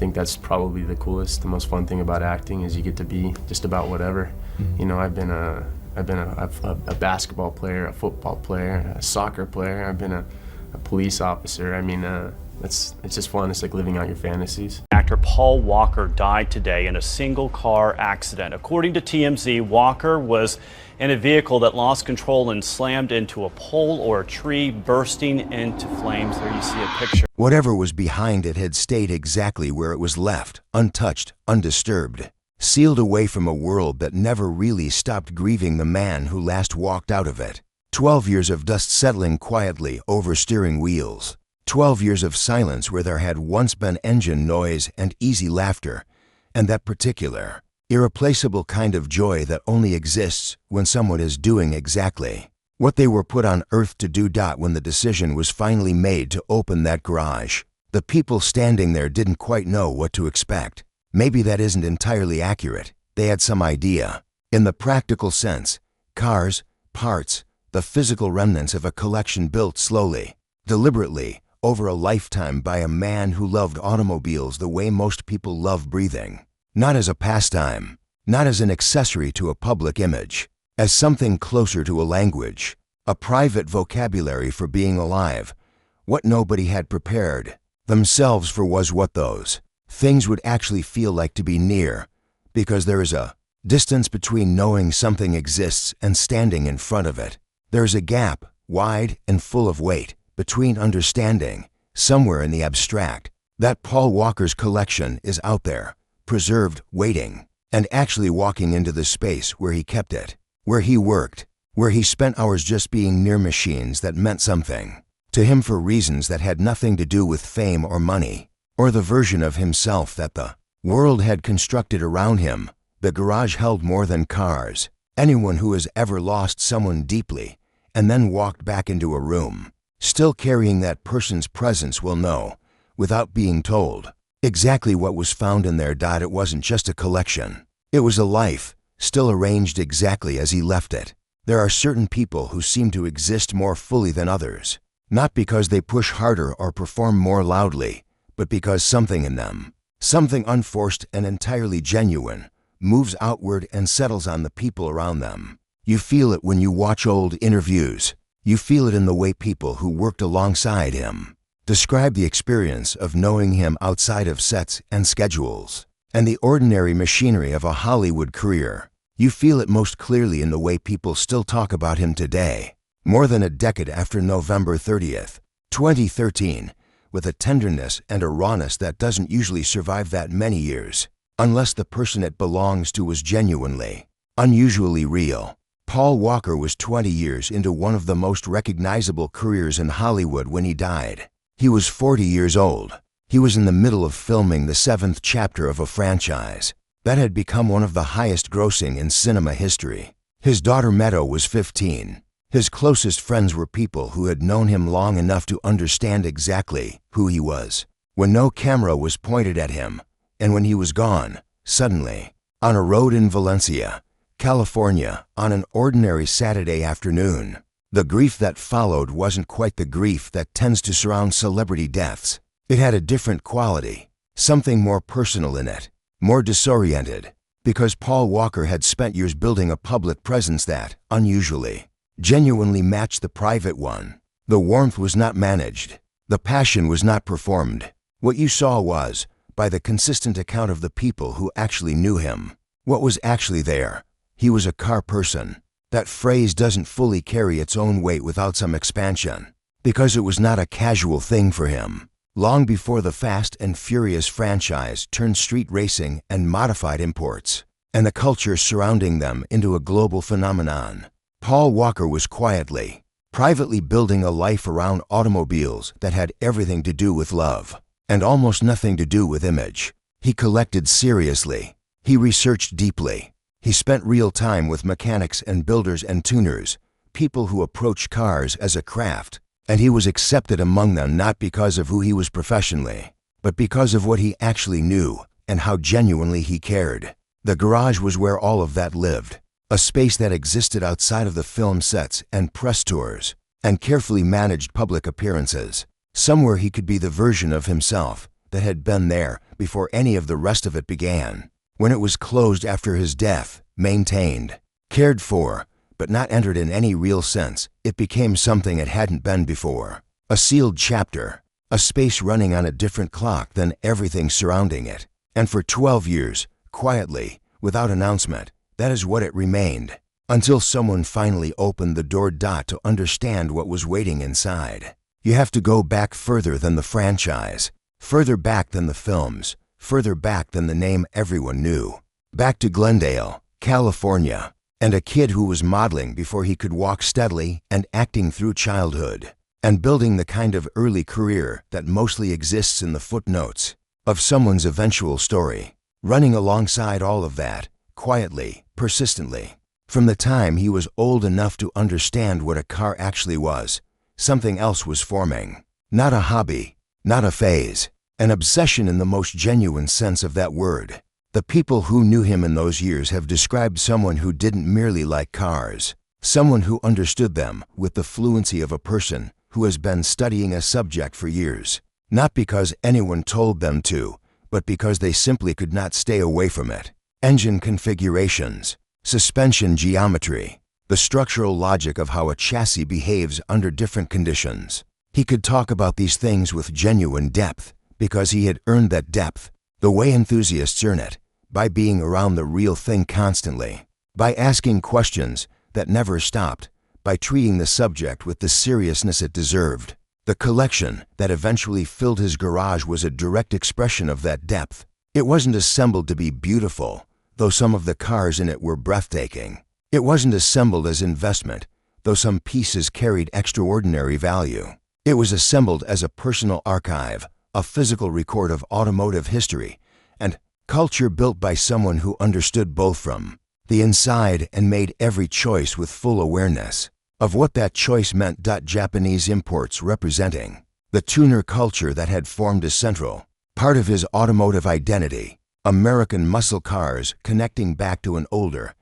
think that's probably the coolest, the most fun thing about acting is you get to be just about whatever. You know, I've been a basketball player, a football player, a soccer player. I've been a police officer. I mean, it's just fun. It's like living out your fantasies. Actor Paul Walker died today in a single-car accident. According to TMZ, Walker was in a vehicle that lost control and slammed into a pole or a tree, bursting into flames. There you see a picture. Whatever was behind it had stayed exactly where it was left, untouched, undisturbed, sealed away from a world that never really stopped grieving the man who last walked out of it. 12 years of dust settling quietly over steering wheels. 12 years of silence where there had once been engine noise and easy laughter, and that particular, irreplaceable kind of joy that only exists when someone is doing exactly what they were put on earth to do. When the decision was finally made to open that garage, the people standing there didn't quite know what to expect. Maybe that isn't entirely accurate. They had some idea. In the practical sense, cars, parts, the physical remnants of a collection built slowly, deliberately, over a lifetime by a man who loved automobiles the way most people love breathing. Not as a pastime, not as an accessory to a public image, as something closer to a language, a private vocabulary for being alive. What nobody had prepared themselves for was what those things would actually feel like to be near, because there is a distance between knowing something exists and standing in front of it. There is a gap, wide and full of weight, between understanding, somewhere in the abstract, that Paul Walker's collection is out there, preserved, waiting, and actually walking into the space where he kept it, where he worked, where he spent hours just being near machines that meant something to him for reasons that had nothing to do with fame or money, or the version of himself that the world had constructed around him. The garage held more than cars. Anyone who has ever lost someone deeply and then walked back into a room, still carrying that person's presence, will know, without being told, exactly what was found in there. It wasn't just a collection. It was a life, still arranged exactly as he left it. There are certain people who seem to exist more fully than others, not because they push harder or perform more loudly, but because something in them, something unforced and entirely genuine, moves outward and settles on the people around them. You feel it when you watch old interviews. You feel it in the way people who worked alongside him describe the experience of knowing him outside of sets and schedules and the ordinary machinery of a Hollywood career. You feel it most clearly in the way people still talk about him today, more than a decade after November 30th, 2013, with a tenderness and a rawness that doesn't usually survive that many years, unless the person it belongs to was genuinely, unusually real. Paul Walker was 20 years into one of the most recognizable careers in Hollywood when he died. He was 40 years old. He was in the middle of filming the 7th chapter of a franchise that had become one of the highest grossing in cinema history. His daughter Meadow was 15. His closest friends were people who had known him long enough to understand exactly who he was. When no camera was pointed at him, and when he was gone, suddenly, on a road in Valencia, California, on an ordinary Saturday afternoon, the grief that followed wasn't quite the grief that tends to surround celebrity deaths. It had a different quality, something more personal in it, more disoriented, because Paul Walker had spent years building a public presence that, unusually, genuinely matched the private one. The warmth was not managed. The passion was not performed. What you saw was, by the consistent account of the people who actually knew him, what was actually there. He was a car person. That phrase doesn't fully carry its own weight without some expansion, because it was not a casual thing for him. Long before the Fast and Furious franchise turned street racing and modified imports, and the culture surrounding them into a global phenomenon, Paul Walker was quietly, privately building a life around automobiles that had everything to do with love, and almost nothing to do with image. He collected seriously. He researched deeply. He spent real time with mechanics and builders and tuners, people who approach cars as a craft, and he was accepted among them not because of who he was professionally, but because of what he actually knew and how genuinely he cared. The garage was where all of that lived, a space that existed outside of the film sets and press tours and carefully managed public appearances, somewhere he could be the version of himself that had been there before any of the rest of it began. When it was closed after his death, maintained, cared for, but not entered in any real sense, it became something it hadn't been before. A sealed chapter, a space running on a different clock than everything surrounding it. And for 12 years, quietly, without announcement, that is what it remained, until someone finally opened the door to understand what was waiting inside. You have to go back further than the franchise, further back than the films, further back than the name everyone knew. Back to Glendale, California, and a kid who was modeling before he could walk steadily and acting through childhood, and building the kind of early career that mostly exists in the footnotes of someone's eventual story, running alongside all of that, quietly, persistently. From the time he was old enough to understand what a car actually was, something else was forming. Not a hobby, not a phase, an obsession in the most genuine sense of that word. The people who knew him in those years have described someone who didn't merely like cars, someone who understood them with the fluency of a person who has been studying a subject for years, not because anyone told them to, but because they simply could not stay away from it. Engine configurations, suspension geometry, the structural logic of how a chassis behaves under different conditions. He could talk about these things with genuine depth because he had earned that depth, the way enthusiasts earn it, by being around the real thing constantly, by asking questions that never stopped, by treating the subject with the seriousness it deserved. The collection that eventually filled his garage was a direct expression of that depth. It wasn't assembled to be beautiful, though some of the cars in it were breathtaking. It wasn't assembled as investment, though some pieces carried extraordinary value. It was assembled as a personal archive, a physical record of automotive history and culture built by someone who understood both from the inside and made every choice with full awareness of what that choice meant. Japanese imports representing the tuner culture that had formed a central part of his automotive identity. American muscle cars connecting back to an older,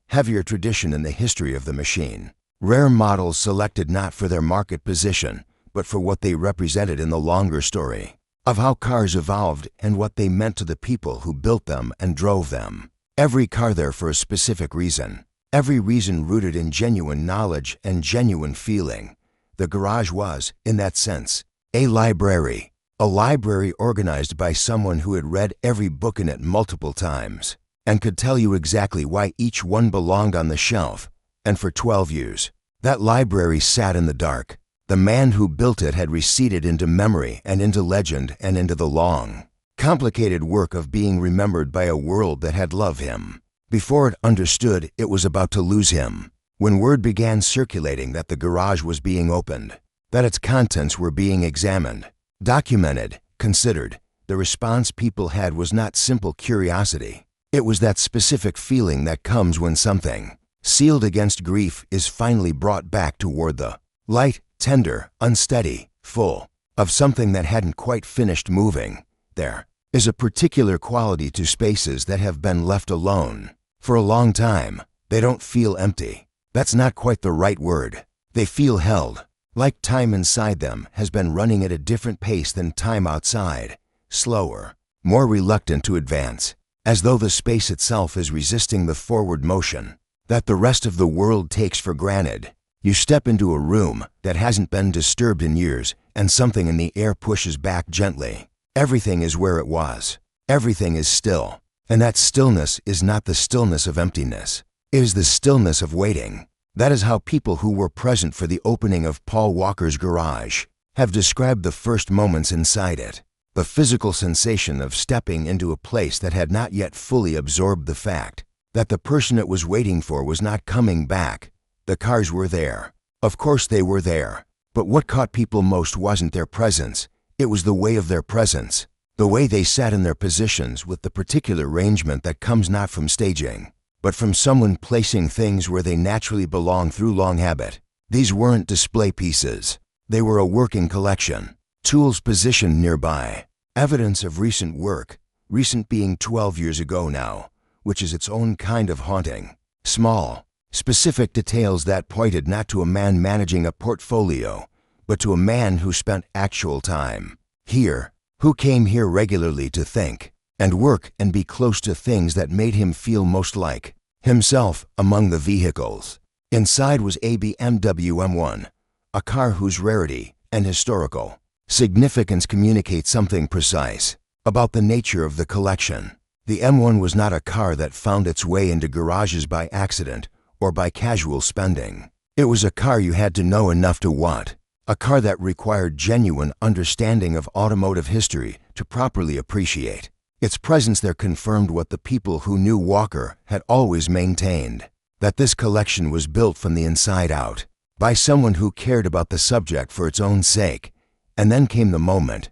heavier tradition in the history of the machine. Rare models selected not for their market position, but for what they represented in the longer story of how cars evolved and what they meant to the people who built them and drove them. Every car there for a specific reason. Every reason rooted in genuine knowledge and genuine feeling. The garage was, in that sense, a library organized by someone who had read every book in it multiple times and could tell you exactly why each one belonged on the shelf. And for 12 years, that library sat in the dark. The man who built it had receded into memory and into legend and into the long, complicated work of being remembered by a world that had loved him before it understood it was about to lose him. When word began circulating that the garage was being opened, that its contents were being examined, documented, considered, the response people had was not simple curiosity. It was that specific feeling that comes when something, sealed against grief, is finally brought back toward the light, tender, unsteady, full of something that hadn't quite finished moving. There is a particular quality to spaces that have been left alone for a long time. They don't feel empty. That's not quite the right word. They feel held, like time inside them has been running at a different pace than time outside, slower, more reluctant to advance, as though the space itself is resisting the forward motion that the rest of the world takes for granted. You step into a room that hasn't been disturbed in years, and something in the air pushes back gently. Everything is where it was. Everything is still. And that stillness is not the stillness of emptiness. It is the stillness of waiting. That is how people who were present for the opening of Paul Walker's garage have described the first moments inside it. The physical sensation of stepping into a place that had not yet fully absorbed the fact that the person it was waiting for was not coming back. The cars were there. Of course they were there. But what caught people most wasn't their presence. It was the way of their presence. The way they sat in their positions with the particular arrangement that comes not from staging, but from someone placing things where they naturally belong through long habit. These weren't display pieces. They were a working collection. Tools positioned nearby. Evidence of recent work. Recent being 12 years ago now, which is its own kind of haunting. Small, specific details that pointed not to a man managing a portfolio, but to a man who spent actual time here, who came here regularly to think and work and be close to things that made him feel most like himself among the vehicles. Inside was a BMW M1, a car whose rarity and historical significance communicate something precise about the nature of the collection. The M1 was not a car that found its way into garages by accident or by casual spending. It was a car you had to know enough to want, a car that required genuine understanding of automotive history to properly appreciate. Its presence there confirmed what the people who knew Walker had always maintained, that this collection was built from the inside out, by someone who cared about the subject for its own sake. And then came the moment.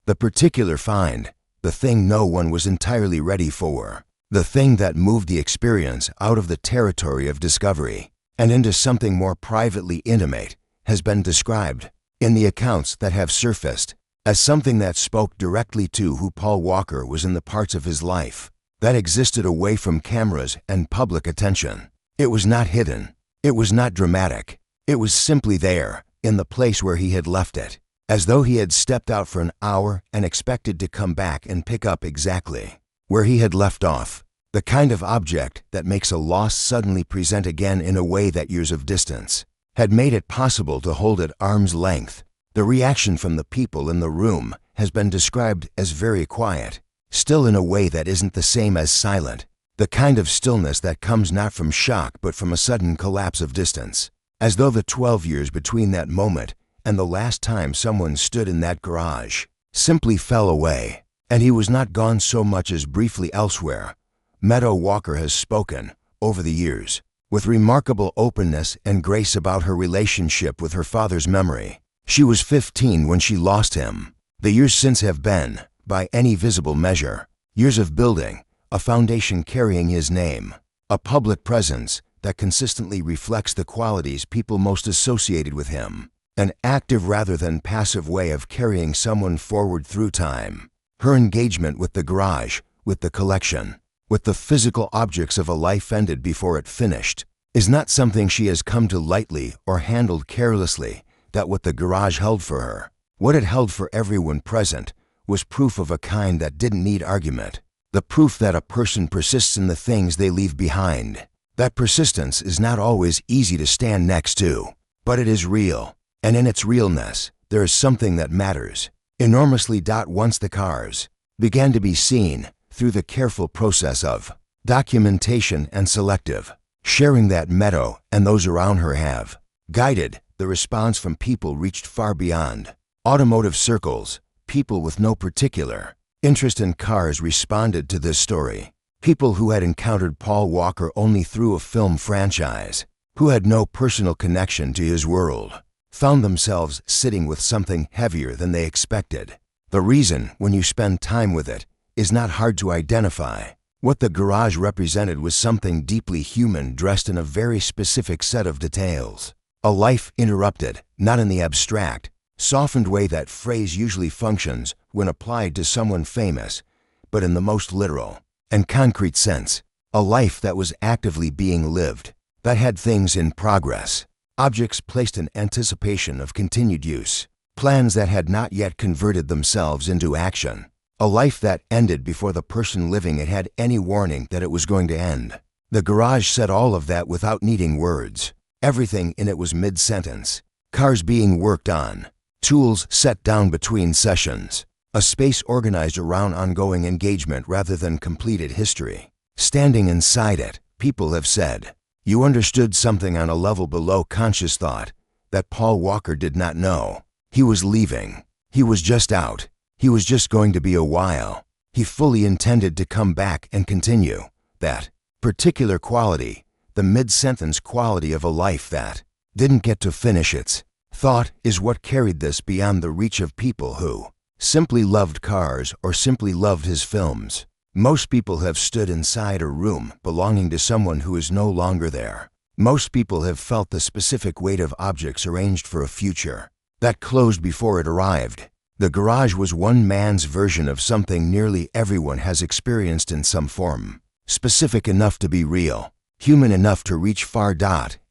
The particular find, the thing no one was entirely ready for, the thing that moved the experience out of the territory of discovery and into something more privately intimate, has been described, in the accounts that have surfaced, as something that spoke directly to who Paul Walker was in the parts of his life that existed away from cameras and public attention. It was not hidden. It was not dramatic. It was simply there, in the place where he had left it, as though he had stepped out for an hour and expected to come back and pick up exactly where he had left off. The kind of object that makes a loss suddenly present again in a way that years of distance had made it possible to hold at arm's length. The reaction from the people in the room has been described as very quiet, still in a way that isn't the same as silent, the kind of stillness that comes not from shock but from a sudden collapse of distance, as though the 12 years between that moment and the last time someone stood in that garage simply fell away, and he was not gone so much as briefly elsewhere. Meadow Walker has spoken, over the years, with remarkable openness and grace about her relationship with her father's memory. She was 15 when she lost him. The years since have been, by any visible measure, years of building a foundation carrying his name, a public presence that consistently reflects the qualities people most associated with him, an active rather than passive way of carrying someone forward through time. Her engagement with the garage, with the collection, with the physical objects of a life ended before it finished, is not something she has come to lightly or handled carelessly. That what the garage held for her, what it held for everyone present, was proof of a kind that didn't need argument. The proof that a person persists in the things they leave behind. That persistence is not always easy to stand next to, but it is real, and in its realness, there is something that matters enormously. Once the cars began to be seen through the careful process of documentation and selective sharing that Meadow and those around her have guided, the response from people reached far beyond automotive circles. People with no particular interest in cars responded to this story. People who had encountered Paul Walker only through a film franchise, who had no personal connection to his world, found themselves sitting with something heavier than they expected. The reason, when you spend time with it, is not hard to identify. What the garage represented was something deeply human dressed in a very specific set of details. A life interrupted, not in the abstract, softened way that phrase usually functions when applied to someone famous, but in the most literal and concrete sense. A life that was actively being lived, that had things in progress, objects placed in anticipation of continued use, plans that had not yet converted themselves into action. A life that ended before the person living it had any warning that it was going to end. The garage said all of that without needing words. Everything in it was mid-sentence. Cars being worked on, tools set down between sessions, a space organized around ongoing engagement rather than completed history. Standing inside it, people have said, you understood something on a level below conscious thought that Paul Walker did not know. He was leaving. He was just out. He was just going to be a while. He fully intended to come back and continue. That particular quality, the mid-sentence quality of a life that didn't get to finish its thought, is what carried this beyond the reach of people who simply loved cars or simply loved his films. Most people have stood inside a room belonging to someone who is no longer there. Most people have felt the specific weight of objects arranged for a future that closed before it arrived. The garage was one man's version of something nearly everyone has experienced in some form. Specific enough to be real, human enough to reach far.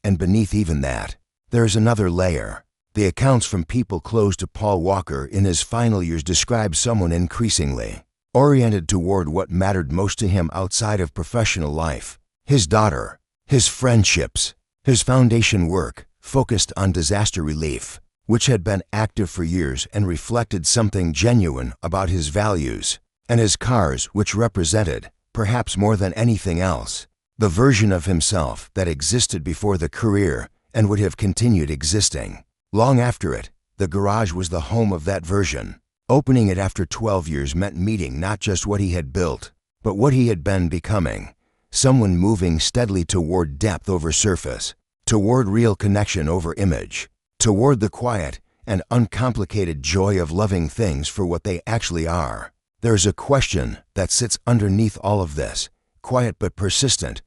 And beneath even that, there is another layer. The accounts from people close to Paul Walker in his final years describe someone increasingly oriented toward what mattered most to him outside of professional life. His daughter, his friendships, his foundation work focused on disaster relief, which had been active for years and reflected something genuine about his values, and his cars, which represented, perhaps more than anything else, the version of himself that existed before the career and would have continued existing. Long after it, the garage was the home of that version. Opening it after 12 years meant meeting not just what he had built, but what he had been becoming. Someone moving steadily toward depth over surface, toward real connection over image, toward the quiet and uncomplicated joy of loving things for what they actually are. There's a question that sits underneath all of this, quiet but persistent.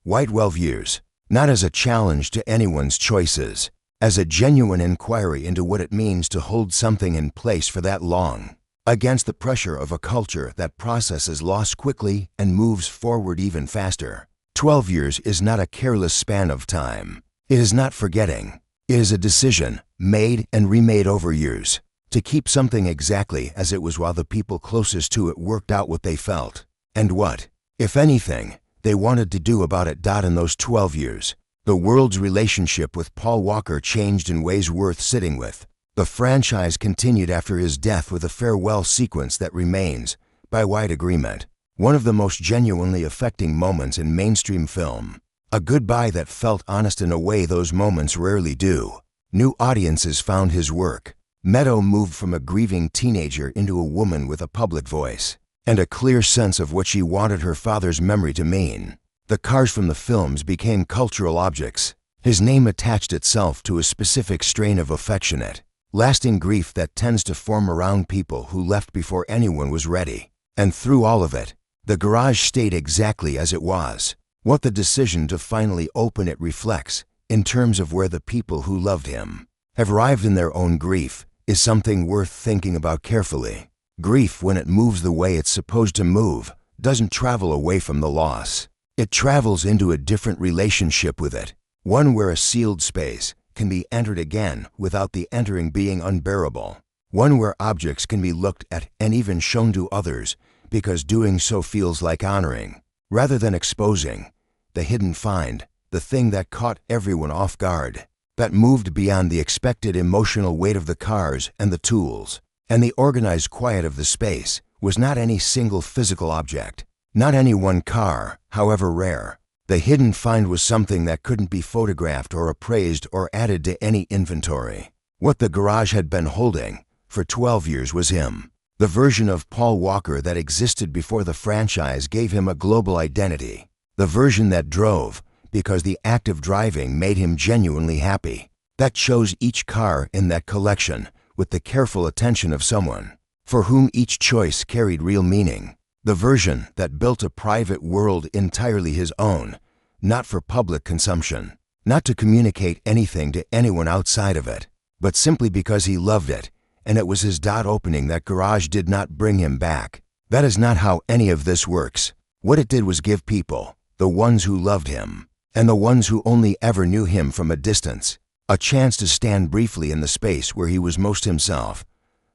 Why 12 years? Not as a challenge to anyone's choices, as a genuine inquiry into what it means to hold something in place for that long, against the pressure of a culture that processes loss quickly and moves forward even faster. 12 years is not a careless span of time. It is not forgetting. It is a decision, made and remade over years, to keep something exactly as it was while the people closest to it worked out what they felt, and what, if anything, they wanted to do about it. In those 12 years, the world's relationship with Paul Walker changed in ways worth sitting with. The franchise continued after his death with a farewell sequence that remains, by wide agreement, one of the most genuinely affecting moments in mainstream film. A goodbye that felt honest in a way those moments rarely do. New audiences found his work. Meadow moved from a grieving teenager into a woman with a public voice, and a clear sense of what she wanted her father's memory to mean. The cars from the films became cultural objects. His name attached itself to a specific strain of affectionate, lasting grief that tends to form around people who left before anyone was ready. And through all of it, the garage stayed exactly as it was. What the decision to finally open it reflects, in terms of where the people who loved him have arrived in their own grief, is something worth thinking about carefully. Grief, when it moves the way it's supposed to move, doesn't travel away from the loss. It travels into a different relationship with it, one where a sealed space can be entered again without the entering being unbearable, one where objects can be looked at and even shown to others because doing so feels like honoring, rather than exposing, the hidden find, the thing that caught everyone off guard, that moved beyond the expected emotional weight of the cars and the tools, and the organized quiet of the space was not any single physical object. Not any one car, however rare. The hidden find was something that couldn't be photographed or appraised or added to any inventory. What the garage had been holding for 12 years was him. The version of Paul Walker that existed before the franchise gave him a global identity. The version that drove because the act of driving made him genuinely happy. That chose each car in that collection with the careful attention of someone for whom each choice carried real meaning. The version that built a private world entirely his own, not for public consumption, not to communicate anything to anyone outside of it, but simply because he loved it, and it was his. Opening that garage did not bring him back. That is not how any of this works. What it did was give people, the ones who loved him, and the ones who only ever knew him from a distance, a chance to stand briefly in the space where he was most himself.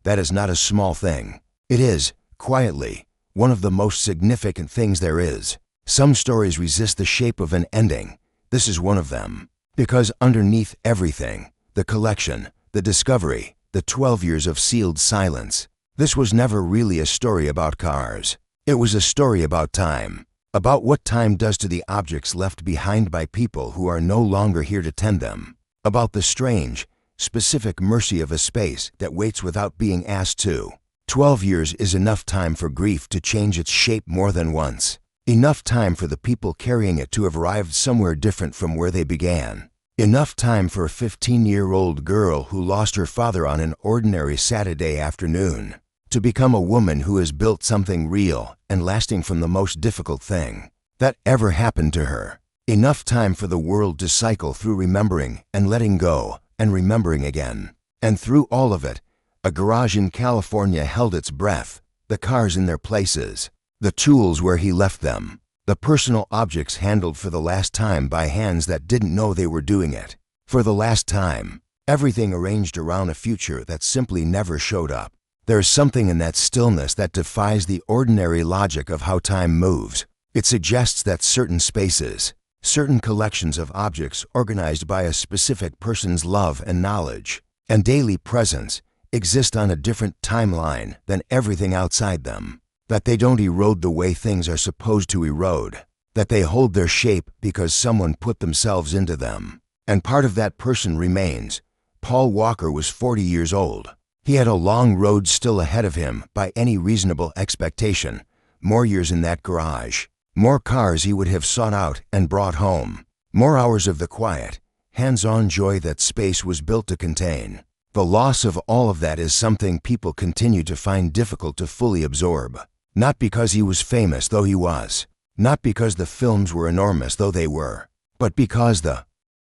That is not a small thing. It is, quietly, one of the most significant things there is. Some stories resist the shape of an ending. This is one of them. Because underneath everything, the collection, the discovery, the 12 years of sealed silence, this was never really a story about cars. It was a story about time. About what time does to the objects left behind by people who are no longer here to tend them. About the strange, specific mercy of a space that waits without being asked to. 12 years is enough time for grief to change its shape more than once. Enough time for the people carrying it to have arrived somewhere different from where they began. Enough time for a 15-year-old girl who lost her father on an ordinary Saturday afternoon to become a woman who has built something real and lasting from the most difficult thing that ever happened to her. Enough time for the world to cycle through remembering and letting go and remembering again. And through all of it, a garage in California held its breath, the cars in their places, the tools where he left them, the personal objects handled for the last time by hands that didn't know they were doing it. For the last time. everything arranged around a future that simply never showed up. There's something in that stillness that defies the ordinary logic of how time moves. It suggests that certain spaces, certain collections of objects organized by a specific person's love and knowledge and daily presence exist on a different timeline than everything outside them. That they don't erode the way things are supposed to erode. That they hold their shape because someone put themselves into them. And part of that person remains. Paul Walker was 40 years old. He had a long road still ahead of him by any reasonable expectation. More years in that garage. More cars he would have sought out and brought home. More hours of the quiet, hands-on joy that space was built to contain. The loss of all of that is something people continue to find difficult to fully absorb. Not because he was famous, though he was. Not because the films were enormous, though they were. But because the